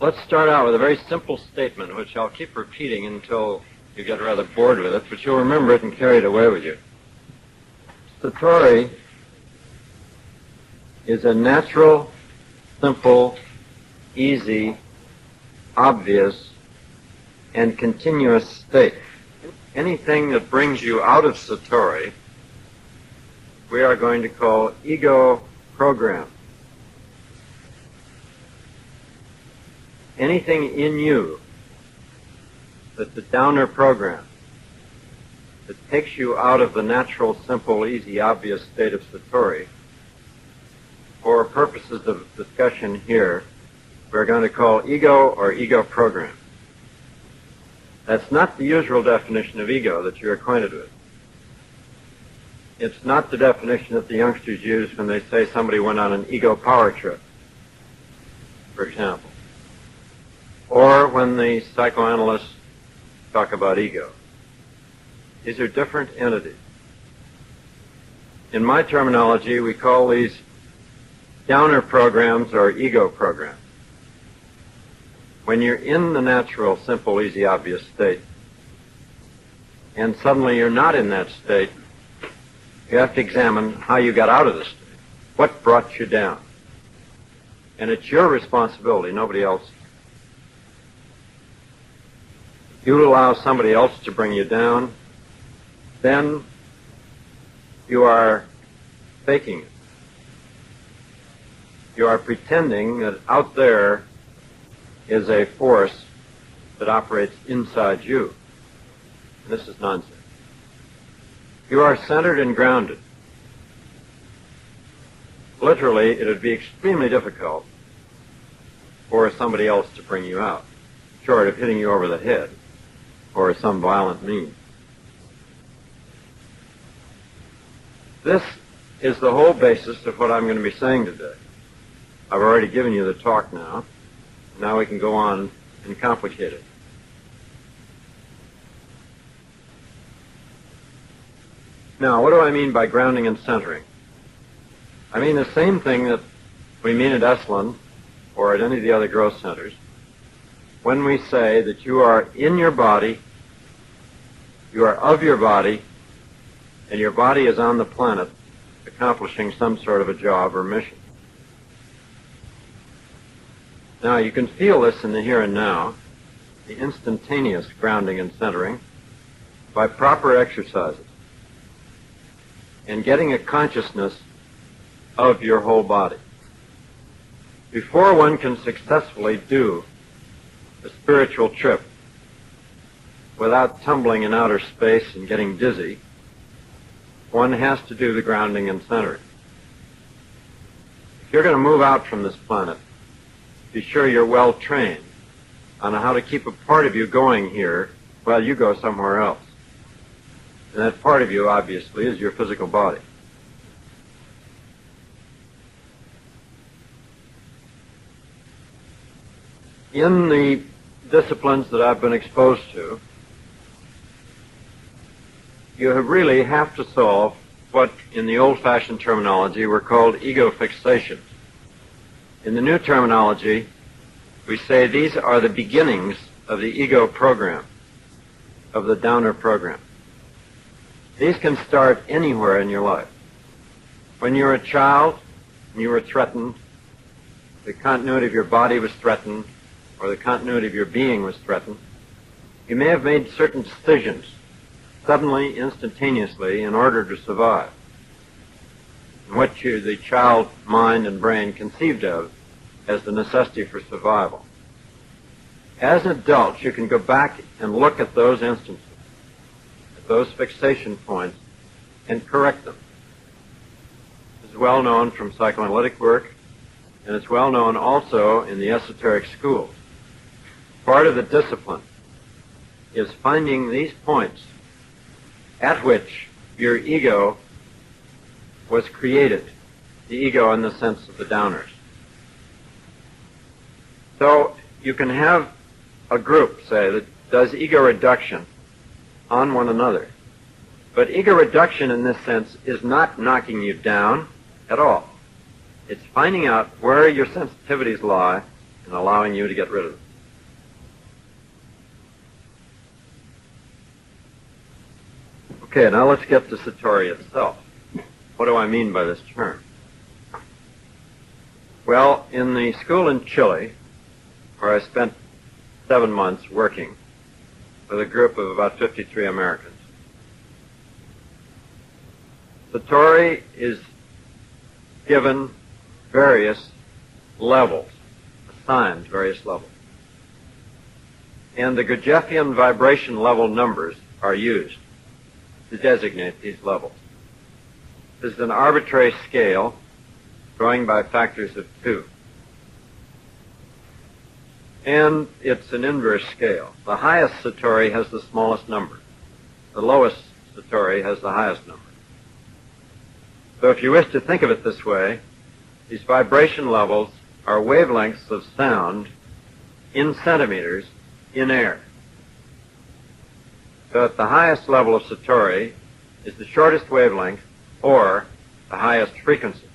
Let's start out with a very simple statement, which I'll keep repeating until you get rather bored with it, but you'll remember it and carry it away with you. Satori is a natural, simple, easy, obvious, and continuous state. Anything that brings you out of Satori, we are going to call ego program. Anything in you that's a downer program that takes you out of the natural, simple, easy, obvious state of Satori, for purposes of discussion here, we're going to call ego or ego program. That's not the usual definition of ego that you're acquainted with. It's not the definition that the youngsters use when they say somebody went on an ego power trip, for example, or when the psychoanalysts talk about ego. These are different entities. In my terminology, we call these downer programs or ego programs. When you're in the natural, simple, easy, obvious state, and suddenly you're not in that state, you have to examine how you got out of the state. What brought you down? And it's your responsibility, nobody else. If you allow somebody else to bring you down, then you are faking it. You are pretending that out there is a force that operates inside you. And this is nonsense. You are centered and grounded. Literally, it would be extremely difficult for somebody else to bring you out, short of hitting you over the head or some violent means. This is the whole basis of what I'm going to be saying today. I've already given you the talk now. Now we can go on and complicate it. Now, what do I mean by grounding and centering? I mean the same thing that we mean at Esalen or at any of the other growth centers when we say that you are in your body, you are of your body, and your body is on the planet accomplishing some sort of a job or mission. Now, you can feel this in the here and now, the instantaneous grounding and centering, by proper exercises and getting a consciousness of your whole body. Before one can successfully do a spiritual trip without tumbling in outer space and getting dizzy, one has to do the grounding and centering. If you're going to move out from this planet, be sure you're well trained on how to keep a part of you going here while you go somewhere else. And that part of you, obviously, is your physical body. In the disciplines that I've been exposed to, you really have to solve what, in the old-fashioned terminology, were called ego fixations. In the new terminology, we say these are the beginnings of the ego program, of the downer program. These can start anywhere in your life. When you were a child and you were threatened, the continuity of your body was threatened, or the continuity of your being was threatened, you may have made certain decisions suddenly, instantaneously, in order to survive. And what the child mind and brain conceived of as the necessity for survival. As adults, you can go back and look at those instances, at those fixation points, and correct them. This is well known from psychoanalytic work, and it's well known also in the esoteric schools. Part of the discipline is finding these points at which your ego was created, the ego in the sense of the downers. So you can have a group, say, that does ego reduction on one another. But ego reduction in this sense is not knocking you down at all. It's finding out where your sensitivities lie and allowing you to get rid of them. Okay, now let's get to Satori itself. What do I mean by this term? Well, in the school in Chile, where I spent 7 months working with a group of about 53 Americans, Satori is given various levels, assigned various levels. And the Gurdjieffian vibration level numbers are used to designate these levels. This is an arbitrary scale going by factors of 2. And it's an inverse scale. The highest Satori has the smallest number. The lowest Satori has the highest number. So if you wish to think of it this way, these vibration levels are wavelengths of sound in centimeters in air. So at the highest level of Satori is the shortest wavelength or the highest frequency.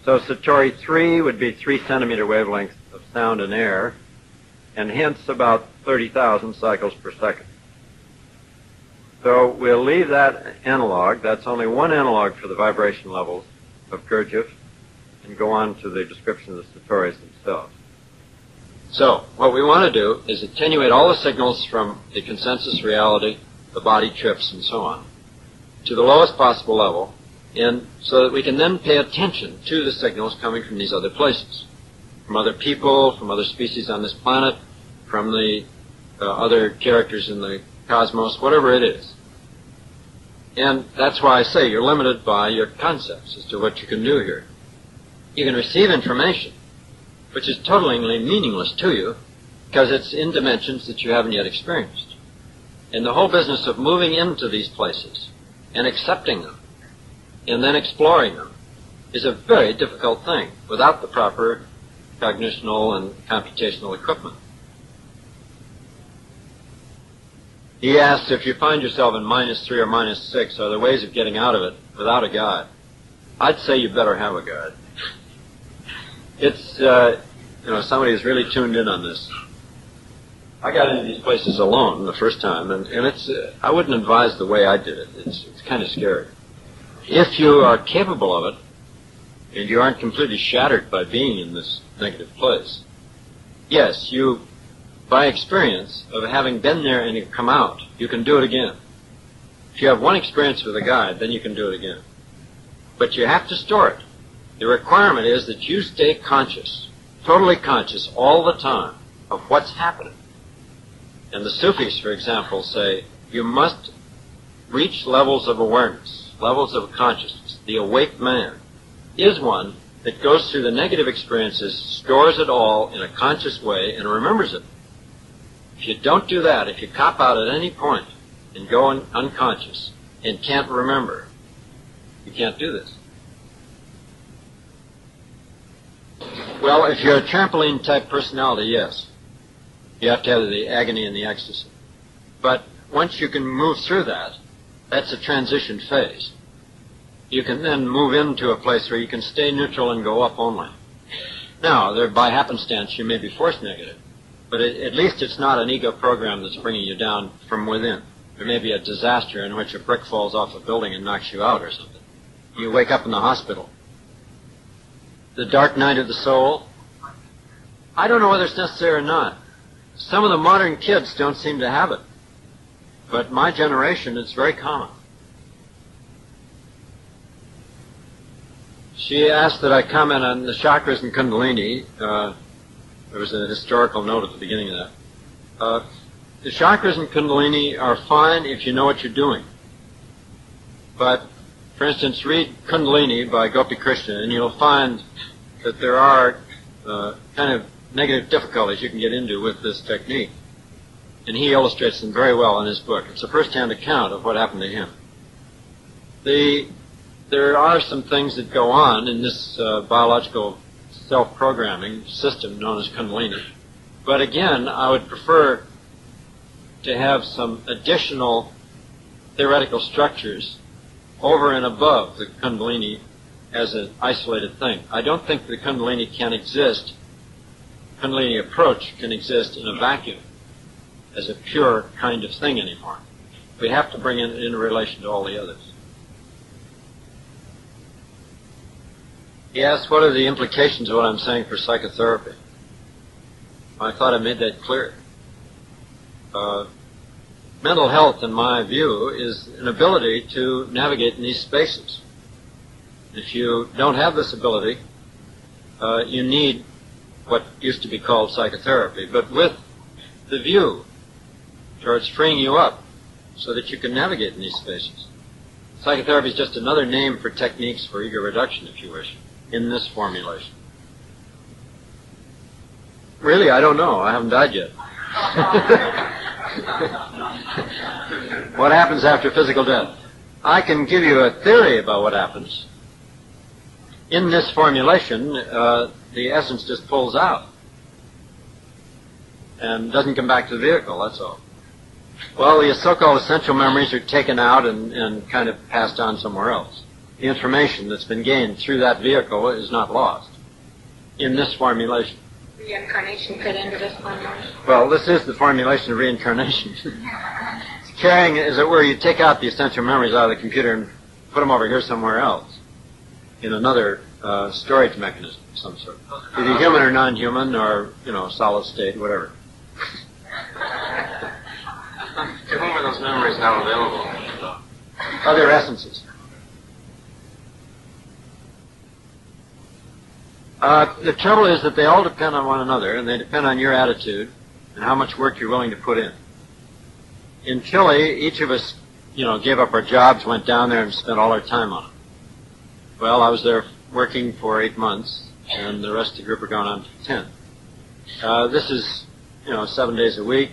So Satori 3 would be 3 centimeter wavelengths of sound in air, and hence about 30,000 cycles per second. So we'll leave that analog. That's only one analog for the vibration levels of Gurdjieff, and go on to the description of the Satoris themselves. So what we want to do is attenuate all the signals from the consensus reality, the body trips, and so on, to the lowest possible level, and so that we can then pay attention to the signals coming from these other places, from other people, from other species on this planet, from the other characters in the cosmos, whatever it is. And that's why I say you're limited by your concepts as to what you can do here. You can receive information, which is totally meaningless to you, because it's in dimensions that you haven't yet experienced. And the whole business of moving into these places and accepting them and then exploring them is a very difficult thing without the proper cognitional and computational equipment. He asks, if you find yourself in -3 or -6, are there ways of getting out of it without a guide? I'd say you better have a guide. It's, somebody who's really tuned in on this. I got into these places alone the first time, and it's, I wouldn't advise the way I did it. It's kind of scary. If you are capable of it, and you aren't completely shattered by being in this negative place, yes, you, by experience of having been there and you come out, you can do it again. If you have one experience with a guide, then you can do it again. But you have to store it. The requirement is that you stay conscious, totally conscious all the time of what's happening. And the Sufis, for example, say you must reach levels of awareness, levels of consciousness. The awake man is one that goes through the negative experiences, stores it all in a conscious way, and remembers it. If you don't do that, if you cop out at any point and go unconscious and can't remember, you can't do this. Well, if you're a trampoline-type personality, yes. You have to have the agony and the ecstasy. But once you can move through that, that's a transition phase. You can then move into a place where you can stay neutral and go up only. Now, by happenstance, you may be force negative, but at least it's not an ego program that's bringing you down from within. There may be a disaster in which a brick falls off a building and knocks you out or something. You wake up in the hospital. The dark night of the soul, I don't know whether it's necessary or not. Some of the modern kids don't seem to have it. But my generation, it's very common. She asked that I comment on the chakras and Kundalini. There was a historical note at the beginning of that. The chakras and Kundalini are fine if you know what you're doing. But, for instance, read Kundalini by Gopi Krishna, and you'll find that there are kind of negative difficulties you can get into with this technique. And he illustrates them very well in his book. It's a first-hand account of what happened to him. There are some things that go on in this biological self-programming system known as Kundalini. But again, I would prefer to have some additional theoretical structures over and above the Kundalini as an isolated thing. I don't think the Kundalini Kundalini approach can exist in a vacuum as a pure kind of thing anymore. We have to bring it in relation to all the others. He asked, what are the implications of what I'm saying for psychotherapy? I thought I made that clear. Mental health, in my view, is an ability to navigate in these spaces. If you don't have this ability, you need what used to be called psychotherapy, but with the view towards freeing you up so that you can navigate in these spaces. Psychotherapy is just another name for techniques for ego reduction, if you wish, in this formulation. Really, I don't know. I haven't died yet. What happens after physical death? I can give you a theory about what happens. In this formulation, the essence just pulls out and doesn't come back to the vehicle, that's all. Well, the so-called essential memories are taken out and kind of passed on somewhere else. The information that's been gained through that vehicle is not lost in this formulation. Reincarnation fit into this formulation? Well, this is the formulation of reincarnation. It's carrying, as it were, you take out the essential memories out of the computer and put them over here somewhere else in another storage mechanism of some sort. Either human or non-human or, solid state, whatever. To whom are those memories now available? Other essences. The trouble is that they all depend on one another, and they depend on your attitude and how much work you're willing to put in. In Chile, each of us, gave up our jobs, went down there, and spent all our time on it. Well, I was there working for 8 months, and the rest of the group are going on for 10. This is, 7 days a week.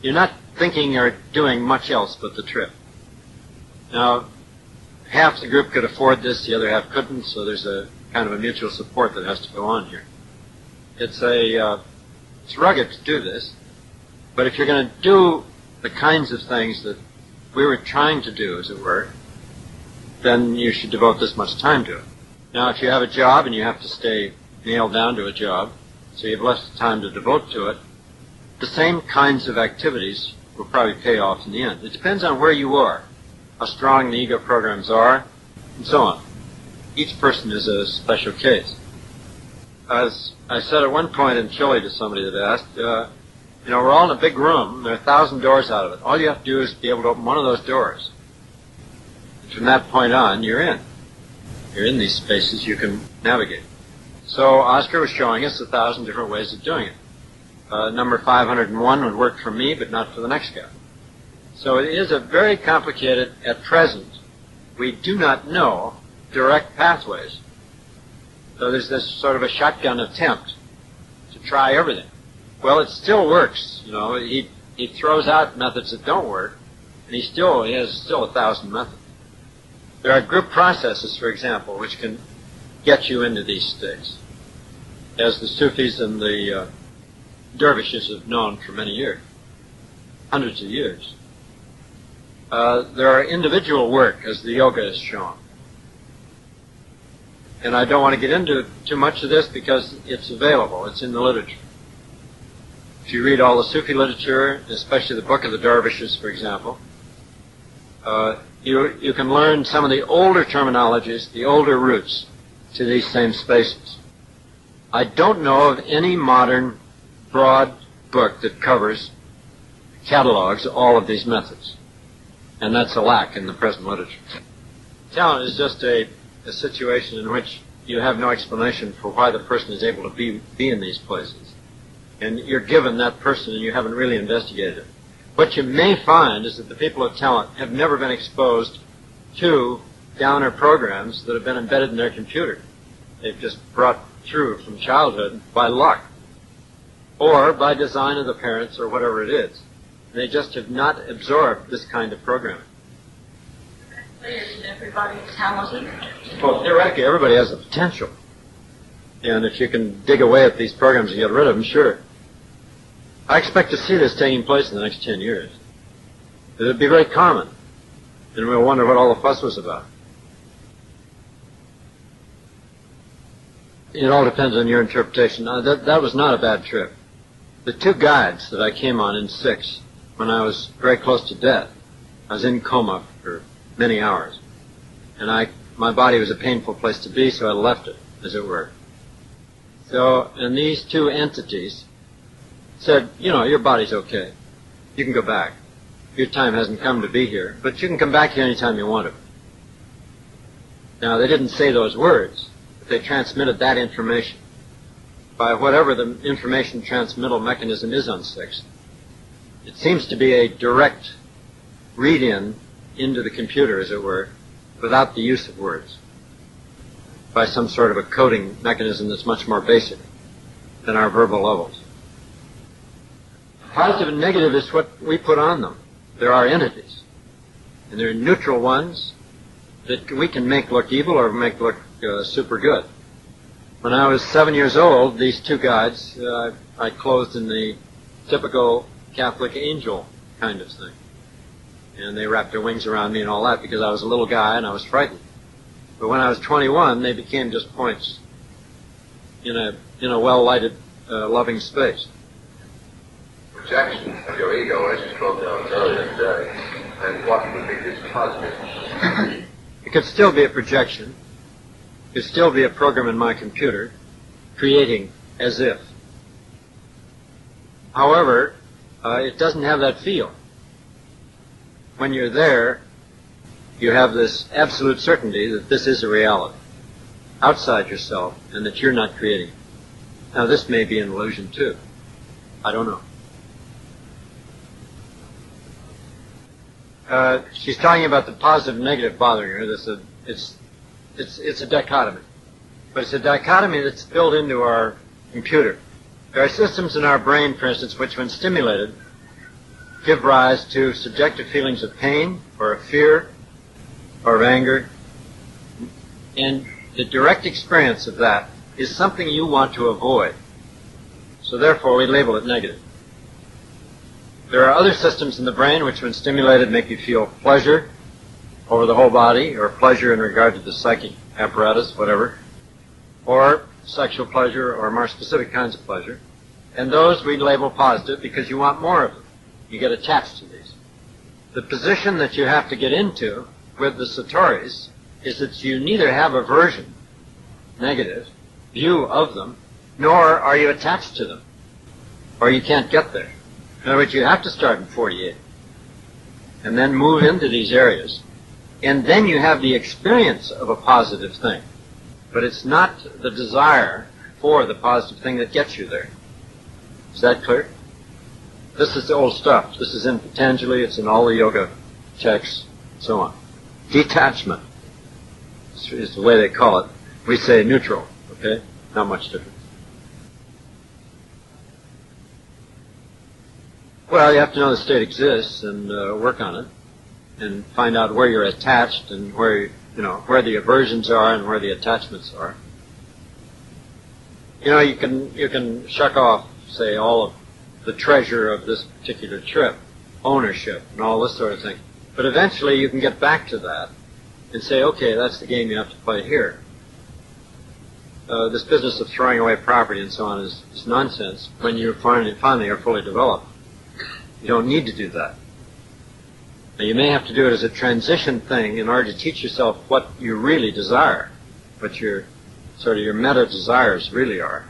You're not thinking or doing much else but the trip. Now, half the group could afford this, the other half couldn't, so there's a kind of a mutual support that has to go on here. It's rugged to do this, but if you're going to do the kinds of things that we were trying to do, as it were, then you should devote this much time to it. Now, if you have a job and you have to stay nailed down to a job, so you have less time to devote to it, the same kinds of activities will probably pay off in the end. It depends on where you are, how strong the ego programs are, and so on. Each person is a special case. As I said at one point in Chile to somebody that asked, we're all in a big room, there are 1,000 doors out of it. All you have to do is be able to open one of those doors. And from that point on, you're in. You're in these spaces, you can navigate. So Oscar was showing us 1,000 different ways of doing it. Number 501 would work for me, but not for the next guy. So it is a very complicated, at present, we do not know direct pathways. So there's this sort of a shotgun attempt to try everything. Well, it still works, he throws out methods that don't work, and he has still 1,000 methods. There are group processes, for example, which can get you into these states, as the Sufis and the dervishes have known for many years, hundreds of years. There are individual work, as the yoga has shown. And I don't want to get into too much of this because it's available. It's in the literature. If you read all the Sufi literature, especially the Book of the Dervishes, for example, you can learn some of the older terminologies, the older roots to these same spaces. I don't know of any modern, broad book that catalogs all of these methods. And that's a lack in the present literature. Talent is just a situation in which you have no explanation for why the person is able to be in these places. And you're given that person and you haven't really investigated it. What you may find is that the people of talent have never been exposed to downer programs that have been embedded in their computer. They've just brought through from childhood by luck or by design of the parents or whatever it is. They just have not absorbed this kind of programming. Is everybody talented? Well, theoretically, everybody has the potential. And if you can dig away at these programs and get rid of them, sure. I expect to see this taking place in the next 10 years. It would be very common. And we'll wonder what all the fuss was about. It all depends on your interpretation. That was not a bad trip. The two guides that I came on in 6, when I was very close to death, I was in coma for many hours, and my body was a painful place to be, so I left it, as it were. So, and these two entities said, you know, your body's okay. You can go back. Your time hasn't come to be here, but you can come back here anytime you want to. Now, they didn't say those words, but they transmitted that information by whatever the information transmittal mechanism is on 6. It seems to be a direct read-in into the computer, as it were, without the use of words, by some sort of a coding mechanism that's much more basic than our verbal levels. Positive and negative is what we put on them. There are entities, and there are neutral ones that we can make look evil or make look super good. When I was 7 years old, these two guides, I clothed in the typical Catholic angel kind of thing. And they wrapped their wings around me and all that because I was a little guy and I was frightened. But when I was 21, they became just points in a well-lighted, loving space. Projection of your ego, as you spoke of earlier today, and what would be this positive? It could still be a projection. It could still be a program in my computer, creating as if. However, it doesn't have that feel. When you're there, you have this absolute certainty that this is a reality, outside yourself, and that you're not creating it. Now, this may be an illusion, too. I don't know. She's talking about the positive and negative bothering her. It's a dichotomy. But it's a dichotomy that's built into our computer. There are systems in our brain, for instance, which when stimulated give rise to subjective feelings of pain or of fear or of anger. And the direct experience of that is something you want to avoid. So therefore we label it negative. There are other systems in the brain which, when stimulated, make you feel pleasure over the whole body, or pleasure in regard to the psychic apparatus, whatever, or sexual pleasure, or more specific kinds of pleasure. And those we label positive because you want more of them. You get attached to these. The position that you have to get into with the Satoris is that you neither have aversion, negative, view of them, nor are you attached to them, or you can't get there. In other words, you have to start in 48 and then move into these areas, and then you have the experience of a positive thing. But it's not the desire for the positive thing that gets you there. Is that clear? This is the old stuff. This is in Patanjali, it's in all the yoga texts, so on. Detachment is the way they call it. We say neutral, okay? Not much different. Well, you have to know the state exists and work on it, and find out where you're attached and where the aversions are and where the attachments are. You know, you can shuck off, say, all of the treasure of this particular trip, ownership and all this sort of thing. But eventually you can get back to that and say, okay, that's the game you have to play here. This business of throwing away property and so on is nonsense when you finally are fully developed. You don't need to do that. Now, you may have to do it as a transition thing in order to teach yourself what you really desire, what your meta desires really are.